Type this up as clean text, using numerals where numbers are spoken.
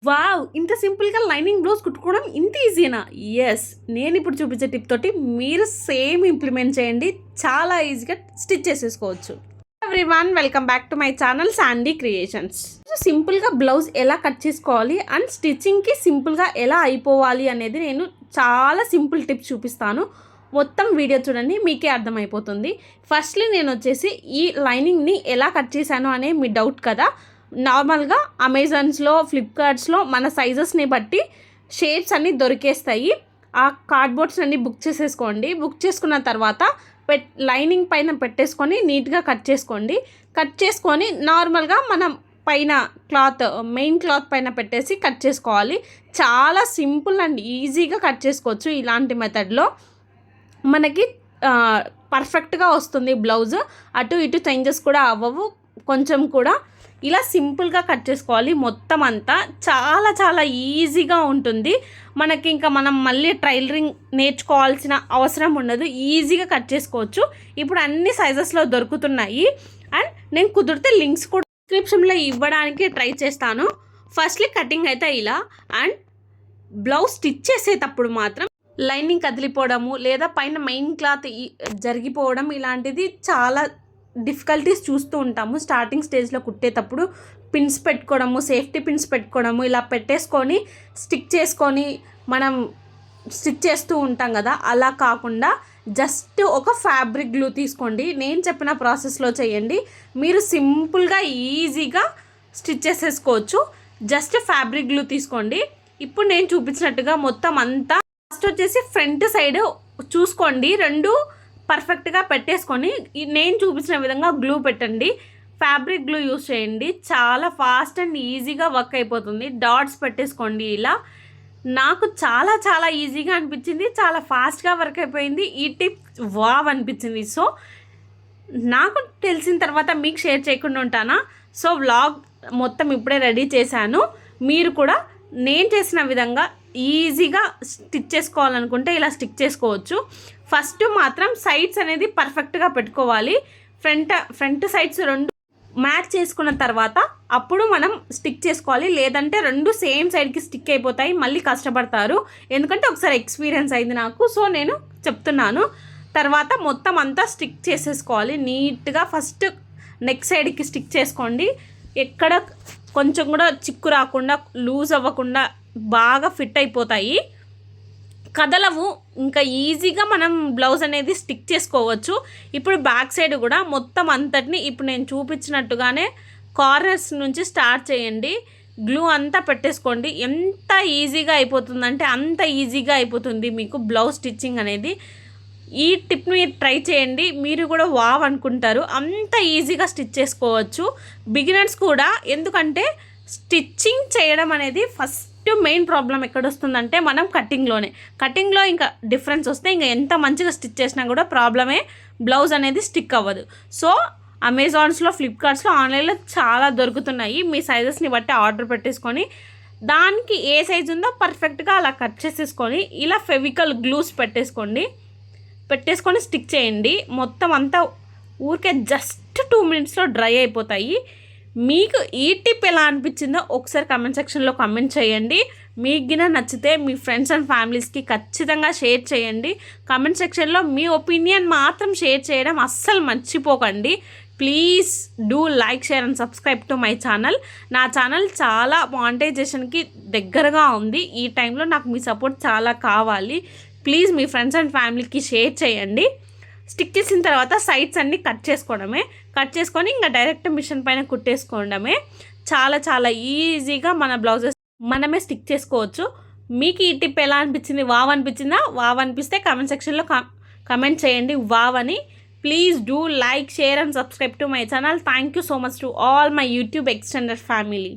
Wow! ఇంత సింపుల్‌గా lining blouse కుట్టుకోవడం ఇంత ఈజీనా? యెస్. నేనిప్పుడు చూపించే టిప్ తోటి మీరు సేమ్ ఇంప్లిమెంట్ చేయండి. చాలా ఈజీగా స్టిచ్ చేసేసుకోవచ్చు. Everyone welcome back to my channel Sandy creations. సింపుల్గా బ్లౌజ్ ఎలా కట్ చేసుకోవాలి అండ్ స్టిచ్చింగ్కి సింపుల్గా ఎలా అయిపోవాలి అనేది నేను చాలా సింపుల్ టిప్స్ చూపిస్తాను. మొత్తం వీడియో చూడండి, మీకే అర్థమైపోతుంది. ఫస్ట్లీ నేను వచ్చేసి ఈ లైనింగ్ని ఎలా కట్ చేశాను అనే మీ డౌట్ కదా. నార్మల్గా అమెజాన్స్లో, ఫ్లిప్కార్ట్స్లో మన సైజెస్ని బట్టి షేప్స్ అన్నీ దొరికేస్తాయి. ఆ కార్డ్బోర్డ్స్ అన్నీ బుక్ చేసేసుకోండి. బుక్ చేసుకున్న తర్వాత లైనింగ్ పైన పెట్టేసుకొని నీట్గా కట్ చేసుకోండి. కట్ చేసుకొని నార్మల్గా మనం పైన క్లాత్, మెయిన్ క్లాత్ పైన పెట్టేసి కట్ చేసుకోవాలి. చాలా సింపుల్ అండ్ ఈజీగా కట్ చేసుకోవచ్చు. ఇలాంటి మెథడ్లో మనకి పర్ఫెక్ట్గా వస్తుంది బ్లౌజ్. అటు ఇటు చేంజెస్ కూడా అవ్వవు కొంచెం కూడా. ఇలా సింపుల్గా కట్ చేసుకోవాలి. మొత్తం అంతా చాలా చాలా ఈజీగా ఉంటుంది. మనకి ఇంకా మనం మళ్ళీ టైలరింగ్ నేర్చుకోవాల్సిన అవసరం ఉండదు. ఈజీగా కట్ చేసుకోవచ్చు. ఇప్పుడు అన్ని సైజెస్లో దొరుకుతున్నాయి. అండ్ నేను కుదిరితే లింక్స్ కూడా డిస్క్రిప్షన్లో ఇవ్వడానికి ట్రై చేస్తాను. ఫస్ట్లీ కటింగ్ అయితే ఇలా. అండ్ బ్లౌజ్ స్టిచ్ చేసేటప్పుడు మాత్రం లైనింగ్ కదిలిపోవడము లేదా పైన మెయిన్ క్లాత్ జరిగిపోవడం ఇలాంటిది చాలా డిఫికల్టీస్ చూస్తూ ఉంటాము. స్టార్టింగ్ స్టేజ్లో కుట్టేటప్పుడు పిన్స్ పెట్టుకోవడము, సేఫ్టీ పిన్స్ పెట్టుకోవడము, ఇలా పెట్టేసుకొని స్టిక్ చేసుకొని మనం స్టిచ్ చేస్తూ ఉంటాం కదా. అలా కాకుండా జస్ట్ ఒక ఫ్యాబ్రిక్ గ్లూ తీసుకోండి. నేను చెప్పిన ప్రాసెస్లో చేయండి. మీరు సింపుల్గా ఈజీగా స్టిచ్ చేసేసుకోవచ్చు. జస్ట్ ఫ్యాబ్రిక్ గ్లూ తీసుకోండి. ఇప్పుడు నేను చూపించినట్టుగా మొత్తం అంతా ఫస్ట్ వచ్చేసి ఫ్రంట్ సైడ్ చూసుకోండి, రెండు పర్ఫెక్ట్గా పెట్టేసుకొని నేను చూపించిన విధంగా గ్లూ పెట్టండి. ఫ్యాబ్రిక్ గ్లూ యూస్ చేయండి. చాలా ఫాస్ట్ అండ్ ఈజీగా వర్క్ అయిపోతుంది. డాట్స్ పెట్టేసుకోండి. ఇలా నాకు చాలా చాలా ఈజీగా అనిపించింది, చాలా ఫాస్ట్గా వర్క్ అయిపోయింది. ఈ టిప్ వావ్ అనిపించింది. సో నాకు తెలిసిన తర్వాత మీకు షేర్ చేయకుండా ఉంటానా. సో వ్లాగ్ మొత్తం ఇప్పుడే రెడీ చేశాను. మీరు కూడా నేను చేసిన విధంగా ఈజీగా స్టిచ్ చేసుకోవాలనుకుంటే ఇలా స్టిక్ చేసుకోవచ్చు. ఫస్ట్ మాత్రం సైడ్స్ అనేది పర్ఫెక్ట్గా పెట్టుకోవాలి. ఫ్రంట్ సైడ్స్ రెండు మ్యాచ్ చేసుకున్న తర్వాత అప్పుడు మనం స్టిక్ చేసుకోవాలి. లేదంటే రెండు సేమ్ సైడ్కి స్టిక్ అయిపోతాయి, మళ్ళీ కష్టపడతారు. ఎందుకంటే ఒకసారి ఎక్స్పీరియన్స్ అయింది నాకు. సో నేను చెప్తున్నాను. తర్వాత మొత్తం అంతా స్టిక్ చేసేసుకోవాలి నీట్గా. ఫస్ట్ నెక్ సైడ్కి స్టిక్ చేసుకోండి. ఎక్కడ కొంచెం కూడా చిక్కు రాకుండా, లూజ్ అవ్వకుండా బాగా ఫిట్ అయిపోతాయి, కదలవు. ఇంకా ఈజీగా మనం బ్లౌజ్ అనేది స్టిక్ చేసుకోవచ్చు. ఇప్పుడు బ్యాక్ సైడ్ కూడా మొత్తం అంతటిని ఇప్పుడు నేను చూపించినట్టుగానే కార్నర్స్ నుంచి స్టార్ట్ చేయండి. గ్లూ అంతా పెట్టేసుకోండి. ఎంత ఈజీగా అయిపోతుందంటే అంత ఈజీగా అయిపోతుంది మీకు బ్లౌజ్ స్టిచ్చింగ్ అనేది. ఈ టిప్ని ట్రై చేయండి, మీరు కూడా వావ్ అనుకుంటారు. అంత ఈజీగా స్టిచ్ చేసుకోవచ్చు బిగినర్స్ కూడా. ఎందుకంటే స్టిచ్చింగ్ చేయడం అనేది ఫస్ట్ మెయిన్ ప్రాబ్లం ఎక్కడ వస్తుందంటే మనం కటింగ్లో ఇంకా డిఫరెన్స్ వస్తే ఇంకా ఎంత మంచిగా స్టిచ్ చేసినా కూడా ప్రాబ్లమే, బ్లౌజ్ అనేది స్టిక్ అవ్వదు. సో అమెజాన్స్లో, ఫ్లిప్కార్ట్స్లో, ఆన్లైన్లో చాలా దొరుకుతున్నాయి. మీ సైజెస్ని బట్టి ఆర్డర్ పెట్టేసుకొని దానికి ఏ సైజు ఉందో పర్ఫెక్ట్గా అలా కట్ చేసేసుకొని ఇలా ఫెవికల్ గ్లూస్ పెట్టేసుకొని స్టిక్ చేయండి. మొత్తం అంతా ఊరికే జస్ట్ 2 minutesలో డ్రై అయిపోతాయి. మీకు ఈ టిప్ ఎలా అనిపించిందో ఒకసారి కమెంట్ సెక్షన్లో కమెంట్ చేయండి. మీకు గిన నచ్చితే మీ ఫ్రెండ్స్ అండ్ ఫ్యామిలీస్కి ఖచ్చితంగా షేర్ చేయండి. కమెంట్ సెక్షన్లో మీ ఒపీనియన్ మాత్రం షేర్ చేయడం అస్సలు మర్చిపోకండి. Please do like, share and subscribe to my channel. నా ఛానల్ చాలా మానిటైజేషన్కి దగ్గరగా ఉంది. ఈ టైంలో నాకు మీ సపోర్ట్ చాలా కావాలి. ప్లీజ్ మీ ఫ్రెండ్స్ అండ్ ఫ్యామిలీకి షేర్ చేయండి. స్టిక్ చేసిన తర్వాత సైడ్స్ అన్నీ కట్ చేసుకొని ఇంకా డైరెక్ట్ మిషన్ పైన కుట్టేసుకోవడమే. చాలా చాలా ఈజీగా మన బ్లౌజెస్ మనమే స్టిక్ చేసుకోవచ్చు. మీకు ఈ టిప్ ఎలా అనిపించింది? వావ్ అనిపించిందా? వావ్ అనిపిస్తే కామెంట్ సెక్షన్లో కమెంట్ చేయండి వావ్ అని. Please do like, share and subscribe to my channel. Thank you so much to all my YouTube extended family.